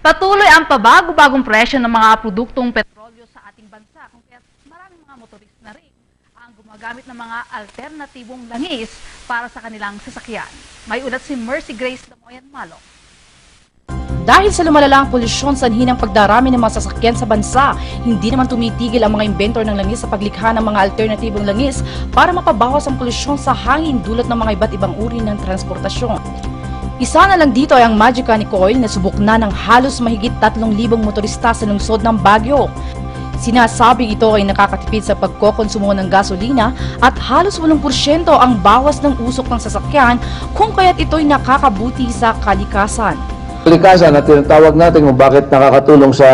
Patuloy ang pabago-bagong presyo ng mga produktong petrolyo sa ating bansa, kung kaya maraming mga motorista na rin ang gumagamit ng mga alternatibong langis para sa kanilang sasakyan. May ulat si Mercy Grace Damoyan Malo. Dahil sa lumalalang polusyon sanhi ng pagdarami ng mga sasakyan sa bansa, hindi naman tumitigil ang mga inventor ng langis sa paglikha ng mga alternatibong langis para mapabawas ang polusyon sa hangin dulot ng mga iba't ibang uri ng transportasyon. Isa na lang dito ay ang Magicanic Oil na subok na ng halos mahigit 3,000 motorista sa lungsod ng Baguio. Sinasabing ito ay nakakatipid sa pagkokonsumo ng gasolina at halos 8% ang bawas ng usok ng sasakyan kung kaya't ito'y nakakabuti sa kalikasan. Kalikasan na tinatawag natin kung bakit nakakatulong sa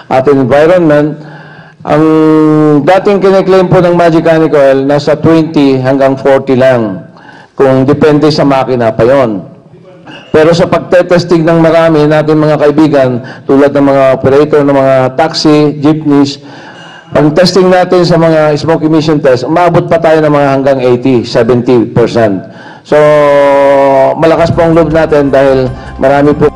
ating environment. Ang dating kiniklaim po ng Magicanic Oil nasa 20 hanggang 40 lang kung depende sa makina pa yon. Pero sa pagtetesting ng marami natin mga kaibigan, tulad ng mga operator ng mga taxi, jeepneys, pag testing natin sa mga smoke emission test, umabot pa tayo ng mga hanggang 80-70%. So, malakas po ang loob natin dahil marami po.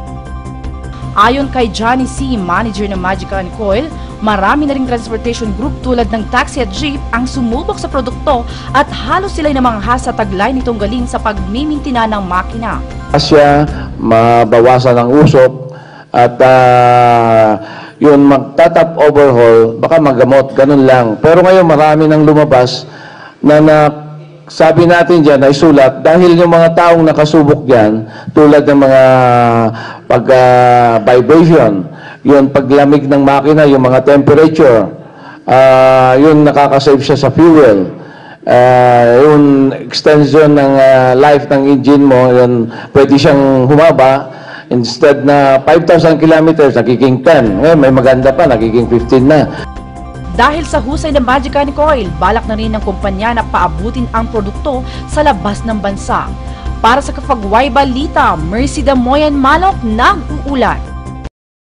Ayon kay Johnny C., manager ng Magicanic Oil, marami na ring transportation group tulad ng taxi at jeep ang sumubok sa produkto at halos sila'y namangha sa taglay nitong galing sa pagmimintina ng makina. Asya, mabawasan ang usok at yun magtatap overhaul, baka magamot, ganun lang. Pero ngayon marami nang lumabas na sabi natin dyan ay sulat dahil yung mga taong nakasubok dyan tulad ng mga vibration, yung paglamig ng makina, yung mga temperature, yun nakakasave siya sa fuel. Yung extension ng life ng engine mo, yun, pwede siyang humaba. Instead na 5,000 kilometers, nagiging 10. Ngayon, may maganda pa, nagiging 15 na. Dahil sa husay ng Magicanic Oil, balak na rin ng kumpanya na paabutin ang produkto sa labas ng bansa. Para sa Kapagway Balita, Mercy Damoyan Malo, nag-uulat.